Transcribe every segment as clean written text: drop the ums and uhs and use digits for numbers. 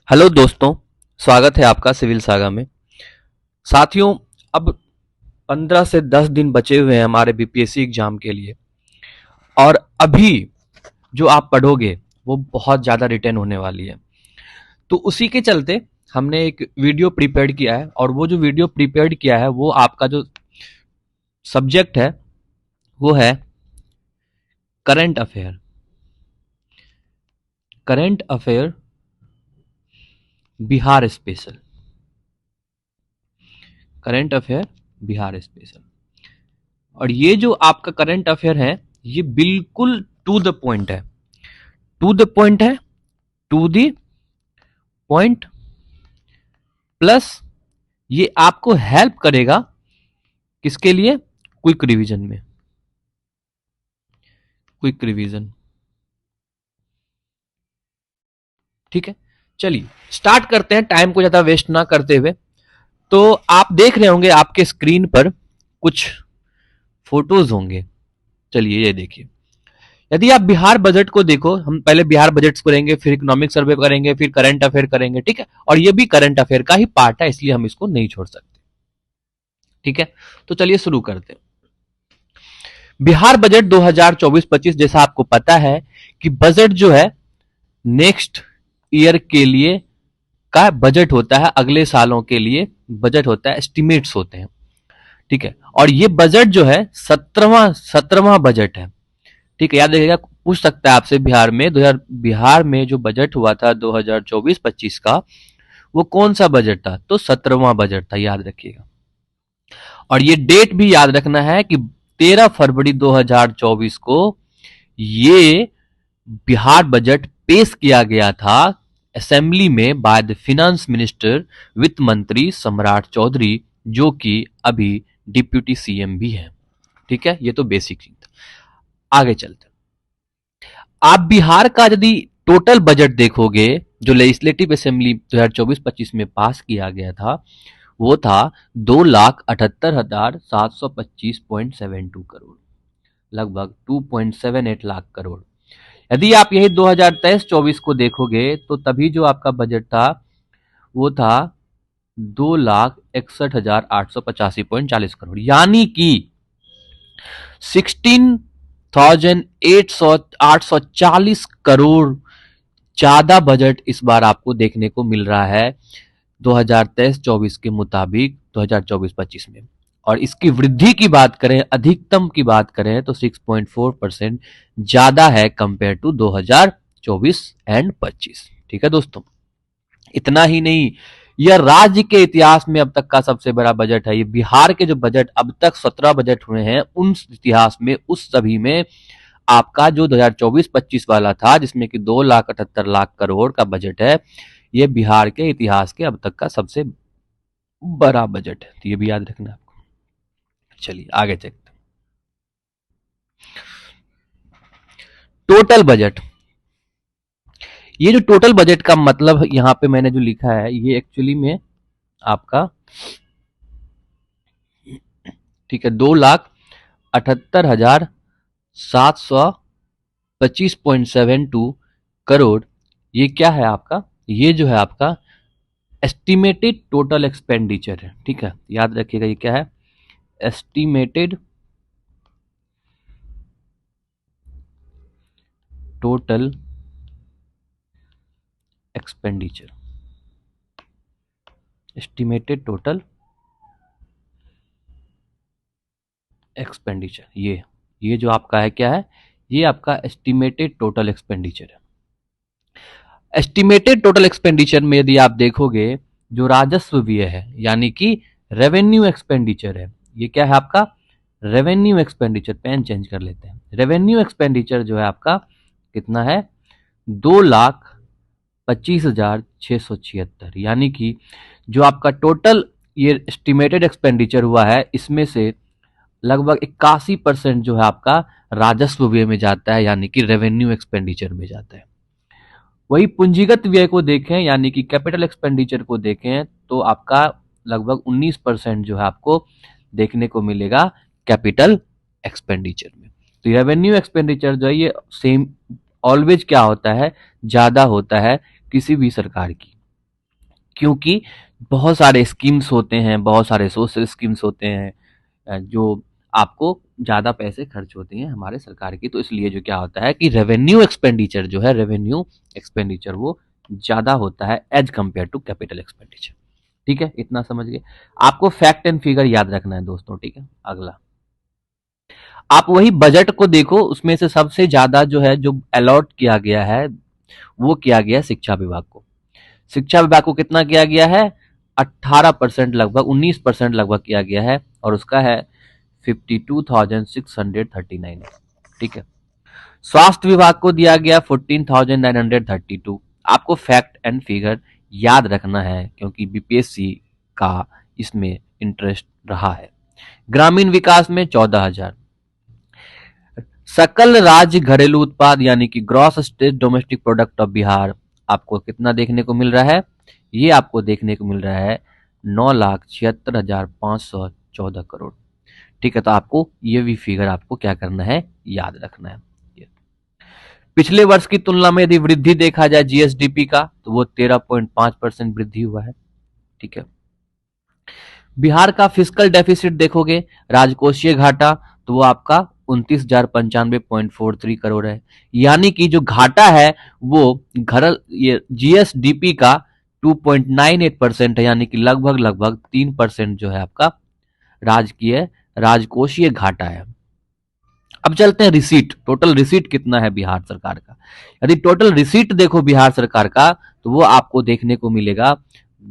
Hello दोस्तों, स्वागत है आपका सिविल सागा में। साथियों, अब 15 से 10 दिन बचे हुए हैं हमारे बीपीएससी एग्जाम के लिए। और अभी जो आप पढ़ोगे वो बहुत ज़्यादा रिटेन होने वाली है। तो उसी के चलते हमने एक वीडियो प्रिपेयर किया है, और वो जो वीडियो प्रिपेयर किया है वो आपका जो सब्जेक्ट है वो है current affair. Current affair Bihar special. Current affair Bihar special. और ये जो आपका करंट अफेयर है ये बिल्कुल टू द पॉइंट है। टू द पॉइंट है, टू द पॉइंट, प्लस ये आपको हेल्प करेगा किसके लिए? क्विक रिवीजन में। क्विक रिवीजन, ठीक है। चलिए स्टार्ट करते हैं टाइम को ज्यादा वेस्ट ना करते हुए। तो आप देख रहे होंगे आपके स्क्रीन पर कुछ फोटोज होंगे। चलिए ये देखिए। यदि आप बिहार बजट को देखो, हम पहले बिहार बजट करेंगे, फिर इकोनॉमिक सर्वे करेंगे, फिर करंट अफेयर करेंगे, ठीक है। और ये भी करंट अफेयर का ही पार्ट है, इसलिए हम इसको नहीं छोड़ सकते, ठीक है। तो चलिए शुरू करते हैं। बिहार बजट 2024-25, जैसा आपको पता है कि बजट जो है नेक्स्ट ईयर के लिए का बजट होता है, अगले सालों के लिए बजट होता है, एस्टिमेट्स होते हैं, ठीक है। और ये बजट जो है 17वां बजट है, ठीक है। याद रखिएगा, पूछ सकता है आपसे बिहार में 2000 बिहार में जो बजट हुआ था 2024-25 का, वो कौन सा बजट था? तो 17वां बजट था, याद रखिएगा। और ये डेट भी याद रखना है कि 13 फरवरी 2024 को ये बिहार बजट पेश किया गया था असेंबली में बाय द फिनेंस मिनिस्टर, वित्त मंत्री सम्राट चौधरी, जो कि अभी डिप्यूटी सीएम भी है, ठीक है। ये तो बेसिक चीज था। आगे चलते, आप बिहार का यदि टोटल बजट देखोगे जो लेजिस्लेटिव असेंबली 2024-25 में पास किया गया था, वो था 2,78,725.72 करोड़, लगभग 2.78 लाख करोड़। यदि आप यही 2023-24 को देखोगे तो तभी जो आपका बजट था वो था 2,61,885.40 करोड़, यानी कि 16,840 करोड़ ज्यादा बजट इस बार आपको देखने को मिल रहा है 2023-24 के मुताबिक 2024-25 में। और इसकी वृद्धि की बात करें, अधिकतम की बात करें तो 6.4% ज्यादा है कंपेयर टू 2024 एंड 25, ठीक है दोस्तों। इतना ही नहीं, यह राज्य के इतिहास में अब तक का सबसे बड़ा बजट है। ये बिहार के जो बजट अब तक 17 बजट हुए हैं उन इतिहास में, उस सभी में आपका जो 2024-25 वाला था जिसमें कि 2,78,00,000 करोड़ का बजट है, ये बिहार के इतिहास के अब तक का सबसे बड़ा बजट है। तो ये भी याद रखना आपको। चलिए आगे चलते हैं। टोटल बजट, ये जो टोटल बजट का मतलब यहां पे मैंने जो लिखा है ये एक्चुअली में आपका, ठीक है, 2,78,725.72 करोड़। ये क्या है आपका? ये जो है आपका एस्टिमेटेड टोटल एक्सपेंडिचर है, ठीक है। याद रखिएगा ये क्या है? Estimated total expenditure. Estimated total expenditure, ये जो आपका है क्या है? ये आपका एस्टिमेटेड टोटल एक्सपेंडिचर है। एस्टिमेटेड टोटल एक्सपेंडिचर में यदि आप देखोगे जो राजस्व व्यय है, यानी कि रेवेन्यू एक्सपेंडिचर है, ये क्या है आपका? Revenue expenditure. पेन चेंज कर लेते हैं। रेवेन्यू एक्सपेंडिचर जो है आपका कितना है? 2,25,676, यानी कि जो आपका टोटल ये एस्टिमेटेड एक्सपेंडिचर हुआ है इसमें से लगभग 81% जो है आपका राजस्व व्यय में जाता है, यानी कि रेवेन्यू एक्सपेंडिचर में जाता है। वही पूंजीगत व्यय को देखें, यानी कि कैपिटल एक्सपेंडिचर को देखें, तो आपका लगभग 19% जो है आपको देखने को मिलेगा कैपिटल एक्सपेंडिचर में। तो रेवेन्यू एक्सपेंडिचर जो है ये सेम ऑलवेज क्या होता है? ज्यादा होता है किसी भी सरकार की, क्योंकि बहुत सारे स्कीम्स होते हैं, बहुत सारे सोशल स्कीम्स होते हैं जो आपको ज़्यादा पैसे खर्च होते हैं हमारे सरकार की, तो इसलिए जो क्या होता है कि रेवेन्यू एक्सपेंडिचर जो है, रेवेन्यू एक्सपेंडिचर वो ज़्यादा होता है as compared to capital expenditure. ठीक है, इतना समझ गए। आपको फैक्ट एंड फिगर याद रखना है दोस्तों। ठीक है, अगला आप वही बजट को देखो, उसमें से सबसे ज्यादा जो है जो अलॉट किया गया है वो किया गया है शिक्षा विभाग को। शिक्षा विभाग को कितना किया गया है? 18% लगभग 19% लगभग किया गया है, और उसका है 52,639। ठीक है, स्वास्थ्य विभाग को दिया गया 14,932। आपको फैक्ट एंड फिगर याद रखना है क्योंकि बीपीएससी का इसमें इंटरेस्ट रहा है। ग्रामीण विकास में 14,000। सकल राज्य घरेलू उत्पाद यानी कि gross state domestic product of Bihar आपको कितना देखने को मिल रहा है? ये आपको देखने को मिल रहा है 9,76,514 करोड़। ठीक है, तो आपको ये भी फिगर आपको क्या करना है? याद रखना है। पिछले वर्ष की तुलना में यदि वृद्धि देखा जाए जीएसडीपी का, तो वो 13.5% वृद्धि हुआ है। ठीक है, बिहार का फिस्कल डेफिसिट देखोगे, राजकोषीय घाटा, तो वो आपका 29,095.43 करोड़ है। यानी कि जो घाटा है वो घर ये जीएसडीपी का 2.98% है, यानी कि लगभग लगभग 3% जो है आपका राजकीय राजकोषीय घाटा है। अब चलते हैं रिसीट। टोटल रिसीट कितना है बिहार सरकार का? यदि टोटल रिसीट देखो बिहार सरकार का, तो वो आपको देखने को मिलेगा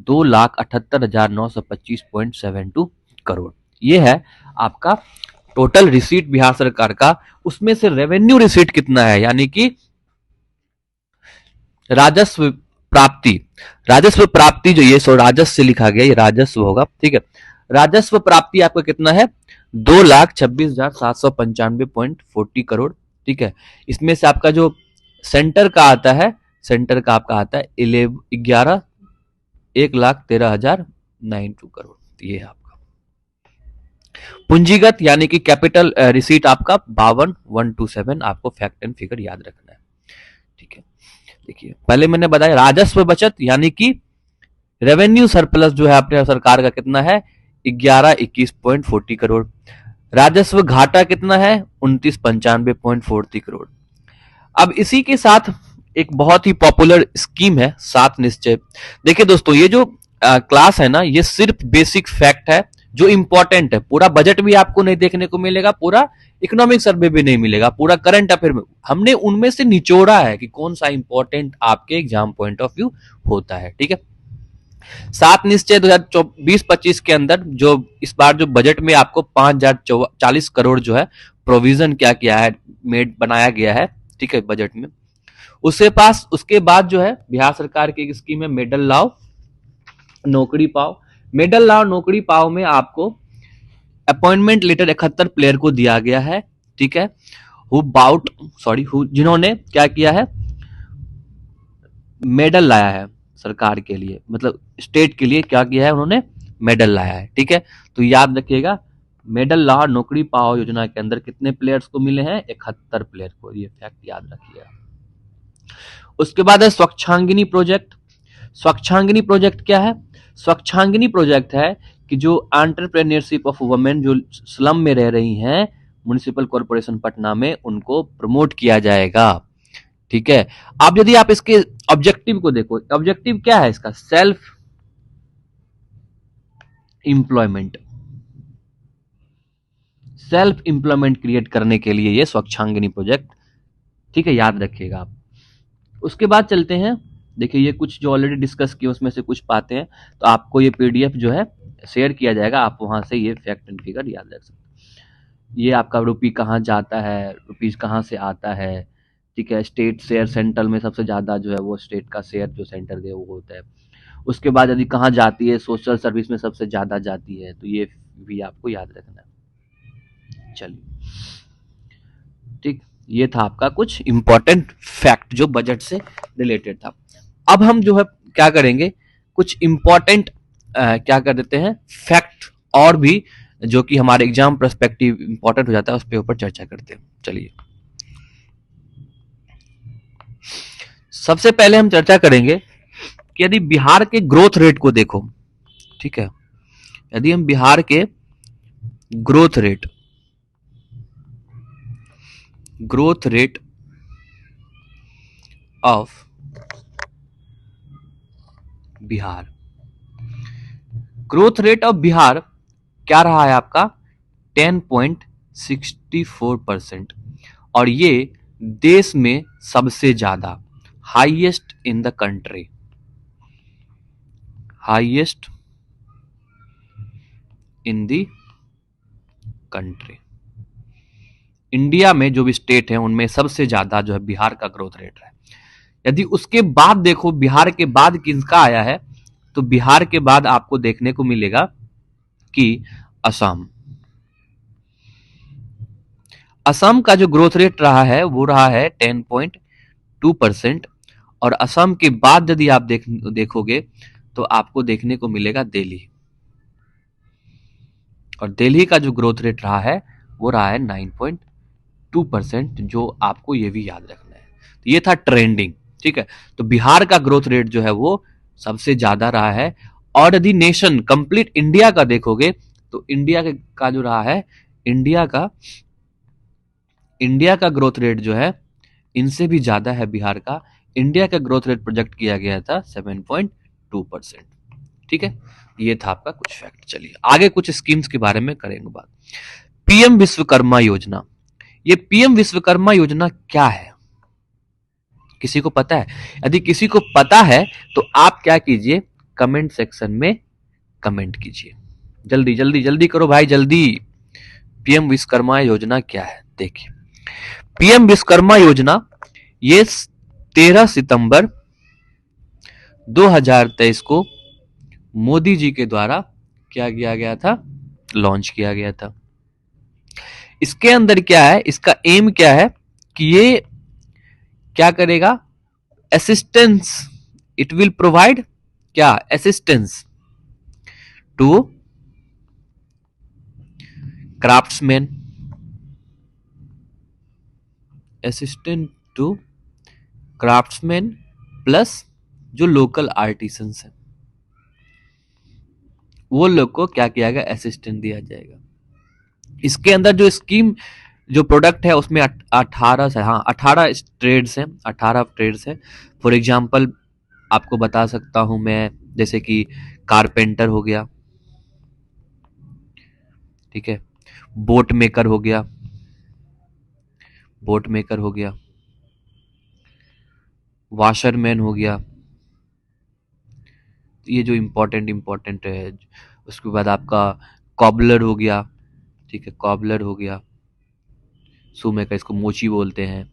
2,78,925.72 करोड़। ये है आपका टोटल रिसीट बिहार सरकार का। उसमें से रेवेन्यू रिसीट कितना है, यानी कि राजस्व प्राप्ति। राजस्व प्राप्ति जो ये सो राजस्व से लिखा गया, ये राजस्व होगा। ठीक है, राजस्व प्राप्ति आपका कितना है? 2,26,795.40 करोड़। ठीक है, इसमें से आपका जो सेंटर का आता है, सेंटर का आपका आता है 1,13,92 करोड़। ये है आपका पूंजीगत यानी कि कैपिटल रिसीट आपका 52,127। आपको फैक्ट एंड फिगर याद रखना है। ठीक है, देखिए पहले मैंने बताया राजस्व बचत यानी कि रेवेन्यू सरप्लस जो है अपने सरकार का कितना है? 1121.40 करोड़। राजस्व घाटा कितना है? 2995.43 करोड़। अब इसी के साथ एक बहुत ही पॉपुलर स्कीम है 7 निश्चय। देखिए दोस्तों, ये जो क्लास है ना, ये सिर्फ बेसिक फैक्ट है जो इंपॉर्टेंट है। पूरा बजट भी आपको नहीं देखने को मिलेगा, पूरा इकोनॉमिक सर्वे भी नहीं मिलेगा, पूरा करंट अफेयर में हमने उनमें से निचोड़ा है कि कौन सा इंपॉर्टेंट आपके एग्जाम पॉइंट ऑफ व्यू होता है। ठीक है, 7 निश्चय 2020-25 के अंदर जो इस बार जो बजट में आपको 5,040 करोड़ जो है प्रोविजन क्या किया है, मेड बनाया गया है। ठीक है, बजट में उसके बाद जो है बिहार सरकार की एक स्कीम है मेडल लाओ नौकरी पाओ। मेडल लाओ नौकरी पाओ में आपको अपॉइंटमेंट लेटर 71 प्लेयर को दिया गया है। ठीक है, जिन्होंने क्या किया है, मेडल लाया है सरकार के लिए, मतलब स्टेट के लिए क्या किया है उन्होंने? मेडल लाया है। ठीक है, तो याद रखिएगा मेडल लाओ नौकरी पाओ योजना के अंदर कितने प्लेयर्स को मिले हैं? 71 प्लेयर को। ये फैक्ट याद रखिएगा। उसके बाद है स्वच्छांगिनी प्रोजेक्ट। स्वच्छांगिनी प्रोजेक्ट क्या है? स्वच्छांगिनी प्रोजेक्ट है कि जो एंटरप्रेन्योरशिप ऑफ वुमेन जो स्लम में रह रही हैं म्युनिसिपल कॉर्पोरेशन पटना में, उनको प्रमोट किया जाएगा। ठीक है, अब यदि आप इसके ऑब्जेक्टिव को देखो, ऑब्जेक्टिव क्या है इसका? Self employment. Self employment create करने के लिए ये स्वच्छांगिनी प्रोजेक्ट। ठीक है, याद रखिएगा आप। उसके बाद चलते हैं, देखिए ये कुछ जो ऑलरेडी डिस्कस किए उसमें से कुछ पाते हैं, तो आपको ये पीडीएफ जो है शेयर किया जाएगा, आप वहां से ये फैक्ट एंड फिगर याद रख सकते हैं। ये आपका रुपी कहाँ जाता है, रुपीज कहाँ से आता है। ठीक है, स्टेट शेयर सेंट्रल में सबसे ज्यादा जो है वो स्टेट का शेयर जो सेंटर दे वो होता है। उसके बाद यदि कहाँ जाती है, सोशल सर्विस में सबसे ज्यादा जाती है, तो ये भी आपको याद रखना है। चलिए, ठीक, ये था आपका कुछ इंपॉर्टेंट फैक्ट जो बजट से रिलेटेड था। अब हम जो है क्या करेंगे, कुछ इंपॉर्टेंट क्या कर देते हैं फैक्ट और भी जो कि हमारे एग्जाम पर्सपेक्टिव इंपॉर्टेंट हो जाता है, उस पे ऊपर चर्चा करते हैं। चलिए, सबसे पहले हम चर्चा करेंगे कि यदि बिहार के ग्रोथ रेट को देखो, ठीक है, यदि हम बिहार के growth rate of Bihar, growth rate of Bihar क्या रहा है आपका 10.64%, और ये देश में सबसे ज्यादा, highest in the country, highest in the country, India में जो भी स्टेट है उनमें सबसे ज्यादा जो है बिहार का ग्रोथ रेट है। यदि उसके बाद देखो बिहार के बाद किसका आया है, तो बिहार के बाद आपको देखने को मिलेगा कि असम, असम का जो ग्रोथ रेट रहा है वो रहा है 10.2%, और असम के बाद यदि आप देखोगे तो आपको देखने को मिलेगा दिल्ली, और दिल्ली का जो ग्रोथ रेट रहा है वो रहा है 9.2%, जो आपको ये भी याद रखना है। तो ये था ट्रेंडिंग, ठीक है। तो बिहार का ग्रोथ रेट जो है वो सबसे ज्यादा रहा है, और यदि नेशन कंप्लीट इंडिया का देखोगे तो इंडिया का जो रहा है, इंडिया का ग्रोथ रेट जो है इनसे भी ज्यादा है बिहार का। इंडिया का ग्रोथ रेट प्रोजेक्ट किया गया था 7.2%, ठीक है। ये था आपका कुछ फैक्ट। चलिए आगे कुछ स्कीम्स के बारे में करेंगे बात। पीएम विश्वकर्मा योजना, ये पीएम विश्वकर्मा योजना क्या है, किसी को पता है? यदि किसी को पता है तो आप क्या कीजिए, कमेंट सेक्शन में कमेंट कीजिए, जल्दी जल्दी जल्दी करो भाई जल्दी। पीएम विश्वकर्मा योजना क्या है देखिए। पीएम विश्वकर्मा योजना ये 13 सितंबर 2023 को मोदी जी के द्वारा क्या किया गया था, लॉन्च किया गया था। इसके अंदर क्या है, इसका एम क्या है कि ये क्या करेगा, असिस्टेंस, इट विल प्रोवाइड क्या, assistance to craftsman, assistant to craftsman plus जो लोकल आर्टिसंस हैं वो लोग को क्या किया गया, असिस्टेंट दिया जाएगा। इसके अंदर जो स्कीम, जो प्रोडक्ट है उसमें 18 से, हाँ 18 ट्रेड्स हैं, 18 ट्रेड्स हैं। फॉर एग्जांपल आपको बता सकता हूं मैं, जैसे कि कारपेंटर हो गया, ठीक है, बोट मेकर हो गया, वाशरमैन हो गया, ये जो इम्पोर्टेंट है। उसके बाद आपका कॉबलर हो गया, ठीक है, कॉबलर हो गया, सूमे का इसको मोची बोलते हैं,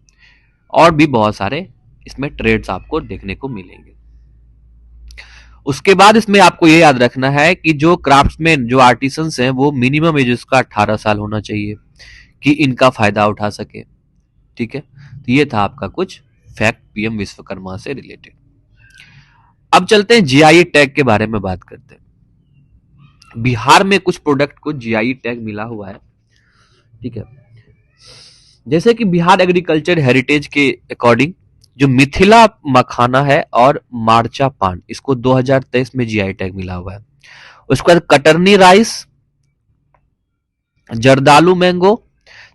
और भी बहुत सारे इसमें ट्रेड्स आपको देखने को मिलेंगे। उसके बाद इसमें आपको ये याद रखना है कि जो क्राफ्ट्समैन, जो आर्टिसंस हैं, वो मिनिमम एज उसका 18 साल होना चाहिए कि इनका फायदा उठा सके, ठीक है। तो ये था आपका कुछ फैक्ट पीएम विश्वकर्मा से रिलेटेड। अब चलते हैं जीआई टैग के बारे में बात करते हैं। बिहार में कुछ प्रोडक्ट को जीआई टैग मिला हुआ है, ठीक है। जैसे कि बिहार एग्रीकल्चर हेरिटेज के अकॉर्डिंग जो मिथिला मखाना है और मार्चा पान, इसको 2023 में जीआई टैग मिला हुआ है। उसके बाद कटरनी राइस, जर्दालू मैंगो,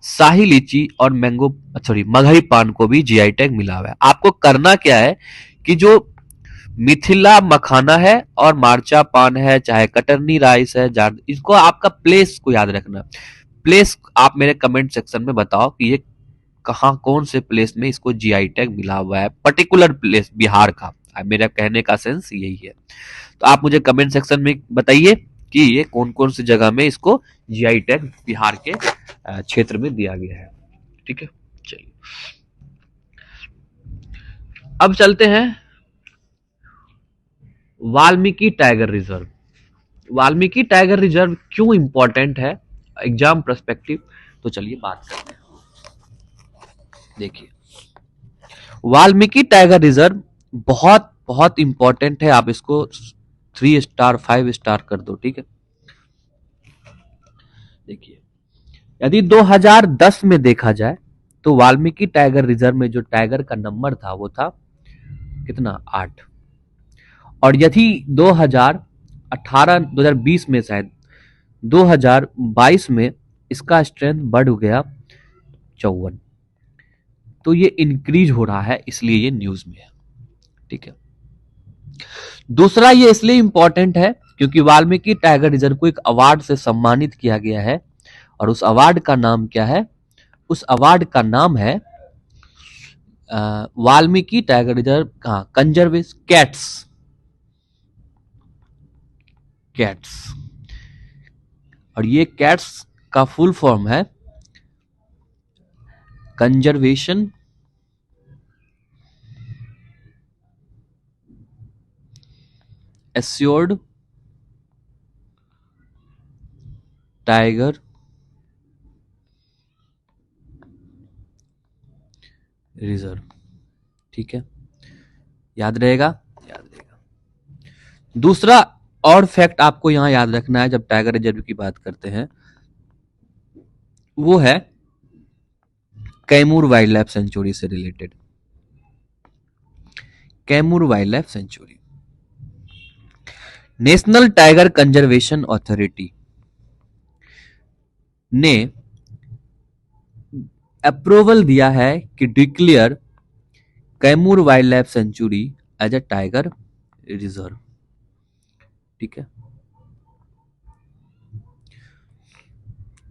शाही लीची और मैंगो सॉरी मगही पान को भी जीआई टैग मिला हुआ है। आपको करना क्या है कि जो मिथिला मखाना है और मार्चा पान है, चाहे कटरनी राइस है, इसको आपका प्लेस को याद रखना। प्लेस आप मेरे कमेंट सेक्शन में बताओ कि ये कहां, कौन से प्लेस में इसको जीआई टैग मिला हुआ है, पर्टिकुलर प्लेस बिहार का। मेरा कहने का सेंस यही है। तो आप मुझे कमेंट सेक्शन में बताइए कि ये कौन कौन सी जगह में इसको जीआई टैग बिहार के क्षेत्र में दिया गया है, ठीक है। चलिए अब चलते हैं Valmiki tiger reserve. Valmiki tiger reserve क्यों इंपॉर्टेंट है एग्जाम पर्सपेक्टिव, तो चलिए बात करते हैं। देखिए वाल्मीकि टाइगर रिजर्व बहुत बहुत इंपॉर्टेंट है, आप इसको 3 स्टार 5 स्टार कर दो, ठीक है। देखिए यदि 2010 में देखा जाए तो वाल्मीकि टाइगर रिजर्व में जो टाइगर का नंबर था वो था कितना, 8, और यदि 2018-2020 में शायद 2022 में इसका स्ट्रेंथ बढ़ गया 54। तो ये इंक्रीज हो रहा है, इसलिए ये न्यूज में है। ठीक है। दूसरा ये इसलिए इंपॉर्टेंट है क्योंकि वाल्मीकि टाइगर रिजर्व को एक अवार्ड से सम्मानित किया गया है, और उस अवार्ड का नाम क्या है? उस अवार्ड का नाम है Valmiki tiger reserve conservation cats. और ये कैट्स का फुल फॉर्म है कंजर्वेशन एश्योर्ड टाइगर रिजर्व। ठीक है, याद रहेगा, याद रहेगा। दूसरा और फैक्ट आपको यहां याद रखना है जब टाइगर रिजर्व की बात करते हैं, वो है कैमूर वाइल्ड लाइफ सेंचुरी से related. Kaimur wildlife sanctuary, national tiger conservation authority ने अप्रूवल दिया है कि declare Kaimur wildlife sanctuary as a tiger reserve. ठीक है,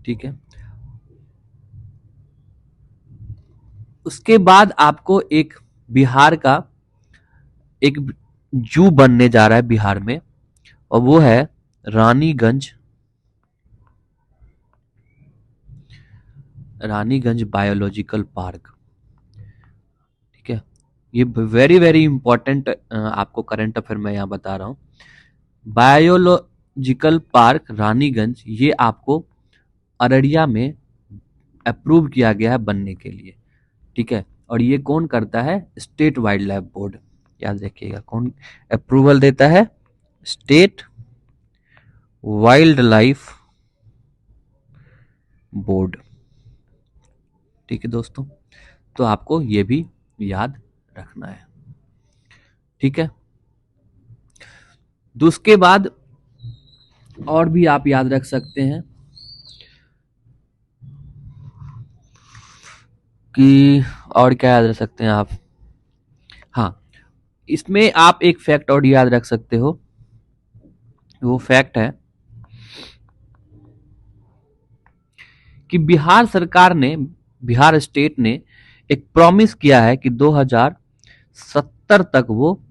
ठीक है। उसके बाद आपको एक बिहार का एक जू बनने जा रहा है बिहार में, और वो है रानीगंज बायोलॉजिकल पार्क। ठीक है, ये वेरी वेरी इंपॉर्टेंट आपको करंट अफेयर में यहां बता रहा हूं। बायोलॉजिकल पार्क रानीगंज, ये आपको अररिया में अप्रूव किया गया है बनने के लिए। ठीक है, और ये कौन करता है? State wild life board. याद रखिएगा, कौन अप्रूवल देता है? State wild life board. ठीक है दोस्तों, तो आपको ये भी याद रखना है। ठीक है, उसके बाद और भी आप याद रख सकते हैं कि और क्या याद रख सकते हैं आप? हाँ, इसमें आप एक फैक्ट और याद रख सकते हो। वो फैक्ट है कि बिहार सरकार ने, बिहार स्टेट ने एक प्रॉमिस किया है कि 2070 तक वो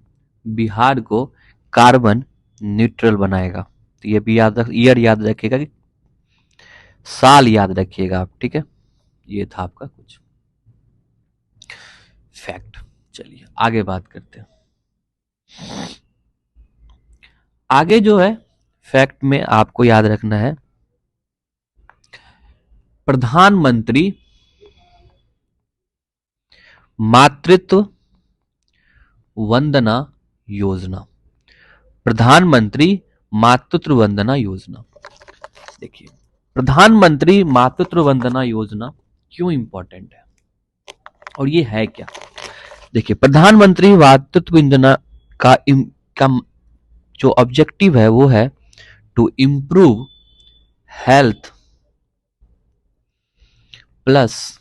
बिहार को कार्बन न्यूट्रल बनाएगा। तो ये भी ईयर याद रखिएगा, कि साल याद रखिएगा आप। ठीक है, ये था आपका कुछ फैक्ट। चलिए आगे बात करते हैं। आगे जो है फैक्ट में आपको याद रखना है, प्रधानमंत्री मातृत्व वंदना योजना। प्रधानमंत्री मातृत्व वंदना योजना। देखिए, प्रधानमंत्री मातृत्व वंदना योजना क्यों इंपॉर्टेंट है और ये है क्या? देखिए, प्रधानमंत्री मातृत्व वंदना का जो ऑब्जेक्टिव है वो है to improve health plus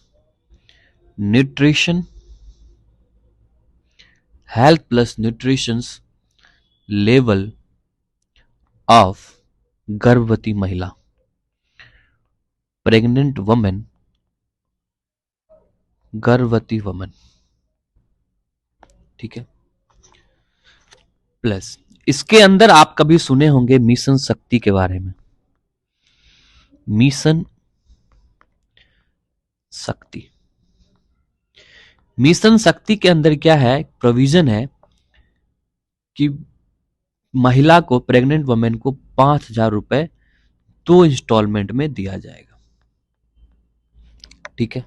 nutrition, health plus nutrition level of गर्भवती महिला, प्रेग्नेंट वुमेन, गर्भवती वुमेन। ठीक है, प्लस इसके अंदर आप कभी सुने होंगे मिशन शक्ति के बारे में। मिशन शक्ति, मिशन शक्ति के अंदर क्या है? प्रोविजन है कि महिला को, प्रेग्नेंट वुमेन को 5,000 रुपए 2 इंस्टॉलमेंट में दिया जाएगा। ठीक है,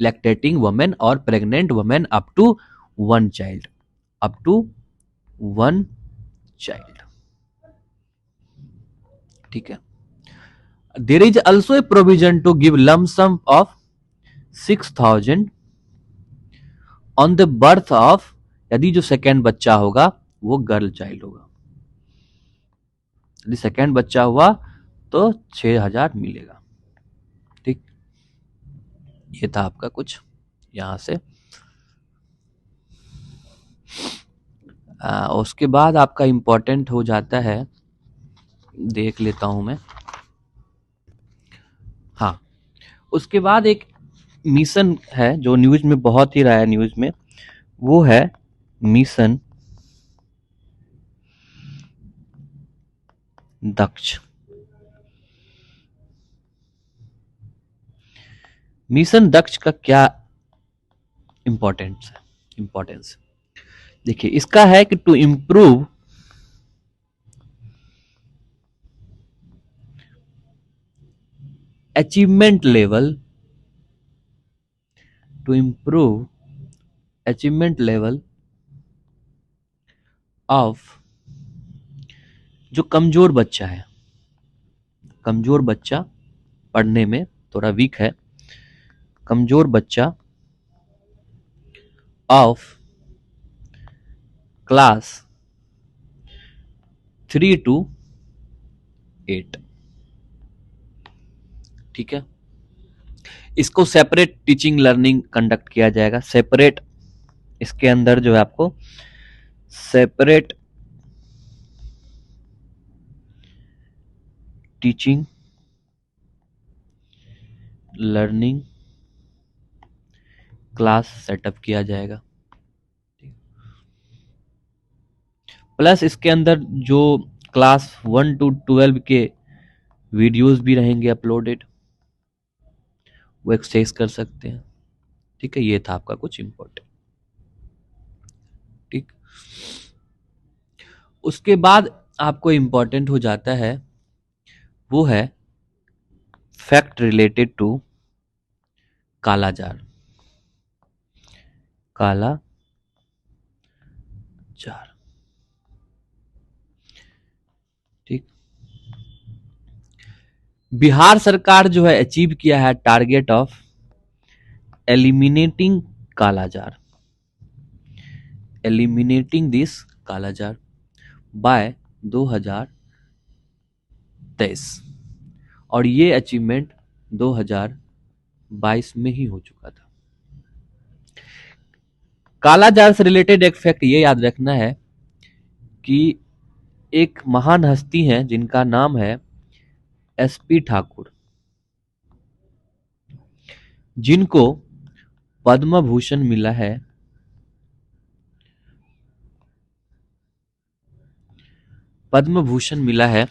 लैक्टेटिंग वुमेन और pregnant women up to 1 child, up to 1 child. ठीक है, there is also a provision to give lump sum of 6,000 on the birth of यदि जो सेकंड बच्चा होगा वो गर्ल चाइल्ड होगा। यदि सेकंड बच्चा हुआ तो 6,000 मिलेगा। ठीक, ये था आपका कुछ यहां से। उसके बाद आपका इंपॉर्टेंट हो जाता है, देख लेता हूं मैं। हाँ, उसके बाद एक मिशन है जो न्यूज में बहुत ही रहा है, न्यूज में, वो है मिशन दक्ष। मिशन दक्ष का क्या इंपॉर्टेंस देखिए, इसका है कि to improve achievement level, to improve achievement level of जो कमजोर बच्चा है, कमजोर बच्चा पढ़ने में थोड़ा वीक है, कमजोर बच्चा ऑफ क्लास 3 to 8। ठीक है, इसको सेपरेट टीचिंग लर्निंग कंडक्ट किया जाएगा। सेपरेट, इसके अंदर जो है आपको separate teaching learning class setup किया जाएगा। प्लस इसके अंदर जो क्लास 1 to 12 के वीडियोस भी रहेंगे अपलोडेड, वो एक्सेस कर सकते हैं। ठीक है, ये था आपका कुछ इंपॉर्टेंट। ठीक, उसके बाद आपको इंपॉर्टेंट हो जाता है, वो है fact related to kala azar. Kala azar, ठीक, बिहार सरकार जो है अचीव किया है target of eliminating kala azar, eliminating this kala azar by 2023, और ये अचीवमेंट 2022 में ही हो चुका था। कालाजार से रिलेटेड एक फैक्ट ये याद रखना है कि एक महान हस्ती है जिनका नाम है एसपी ठाकुर, जिनको पद्म भूषण मिला है, पद्म भूषण मिला है।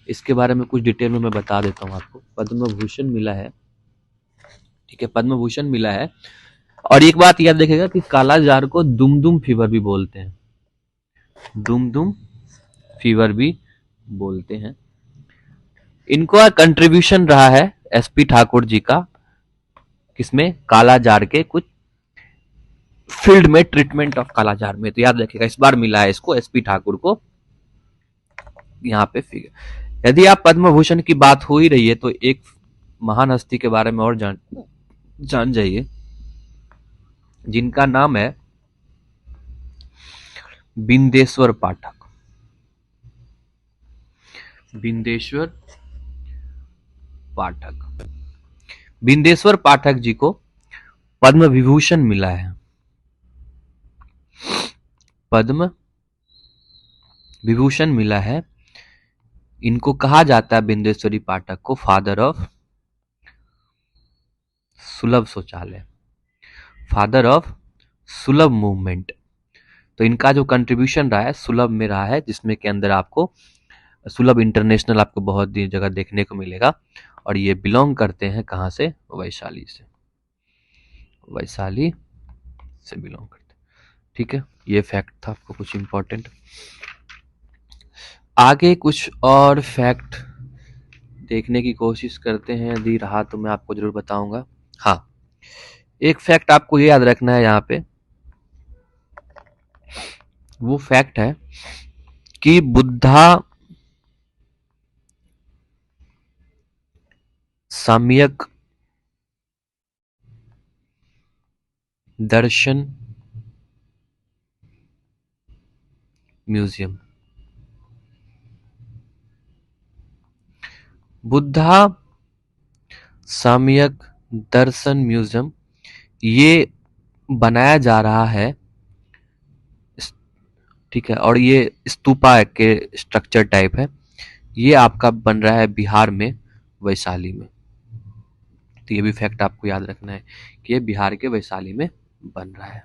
इसके बारे में कुछ डिटेल में मैं बता देता हूं आपको। पद्म भूषण मिला है, ठीक है, पद्म भूषण मिला है। और एक बात याद रखिएगा कि कालाजार को दुमदुम फीवर भी बोलते हैं, दुमदुम फीवर भी बोलते हैं। इनका कंट्रीब्यूशन रहा है एसपी ठाकुर जी का, किसमें, कालाजार के कुछ फील्ड में, ट्रीटमेंट ऑफ कालाजार में। तो याद रखिएगा, इस बार मिला है इसको, एसपी ठाकुर को, यहाँ पे फिगर। यदि आप पद्म भूषण की बात हो ही रही है तो एक महान हस्ती के बारे में और जान जाइए, जिनका नाम है बिंदेश्वर पाठक। बिंदेश्वर पाठक, बिंदेश्वर पाठक जी को पद्म विभूषण मिला है। पद्म विभूषण मिला है। इनको कहा जाता है, बिंदेश्वरी पाठक को, फादर ऑफ सुलभ शौचालय, फादर ऑफ सुलभ मूवमेंट। तो इनका जो कंट्रीब्यूशन रहा है सुलभ में रहा है, जिसमें के अंदर आपको सुलभ इंटरनेशनल आपको बहुत जगह देखने को मिलेगा। और ये बिलोंग करते हैं कहाँ से, वैशाली से, वैशाली से बिलोंग करते हैं। ठीक है, ये फैक्ट था आपको कुछ इंपॉर्टेंट। आगे कुछ और फैक्ट देखने की कोशिश करते हैं, यदि रहा तो मैं आपको जरूर बताऊंगा। हाँ, एक फैक्ट आपको ये याद रखना है यहाँ पे, वो फैक्ट है कि बुद्धा सम्यक दर्शन म्यूजियम, बुद्धा सम्यक दर्शन म्यूजियम, ये बनाया जा रहा है, ठीक है, और ये स्तूपा के स्ट्रक्चर टाइप है। ये आपका बन रहा है बिहार में, वैशाली में। तो ये भी फैक्ट आपको याद रखना है कि ये बिहार के वैशाली में बन रहा है,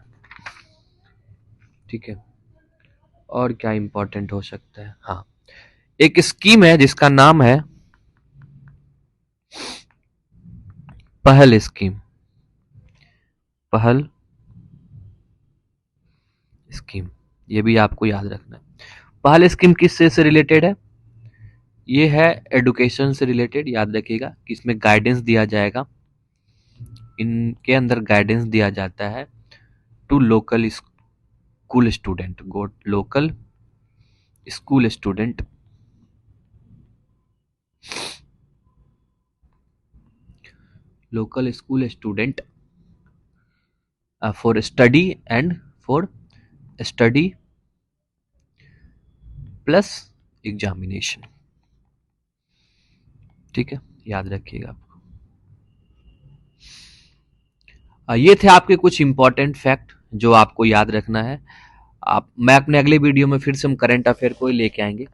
ठीक है। और क्या इंपॉर्टेंट हो सकता है, हाँ, एक स्कीम है जिसका नाम है पहल स्कीम, पहल स्कीम, ये भी आपको याद रखना है। पहल स्कीम किससे से रिलेटेड है? ये है एडुकेशन से रिलेटेड, याद रखिएगा कि इसमें गाइडेंस दिया जाएगा, इनके अंदर गाइडेंस दिया जाता है to local school student, go local school student, local school student for study and for study plus examination, ठीक है, याद रखिएगा। ये थे आपके कुछ इंपॉर्टेंट फैक्ट जो आपको याद रखना है। मैं अपने अगले वीडियो में फिर से हम करंट अफेयर को ही लेके आएंगे।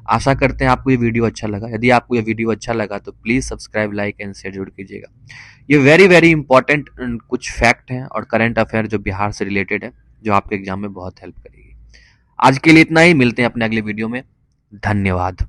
आशा करते हैं आपको ये वीडियो अच्छा लगा। यदि आपको ये वीडियो अच्छा लगा तो please subscribe, like and share जरूर कीजिएगा। ये वेरी वेरी इंपॉर्टेंट कुछ फैक्ट हैं और करंट अफेयर जो बिहार से रिलेटेड है, जो आपके एग्जाम में बहुत हेल्प करेगी। आज के लिए इतना ही, मिलते हैं अपने अगले वीडियो में। धन्यवाद।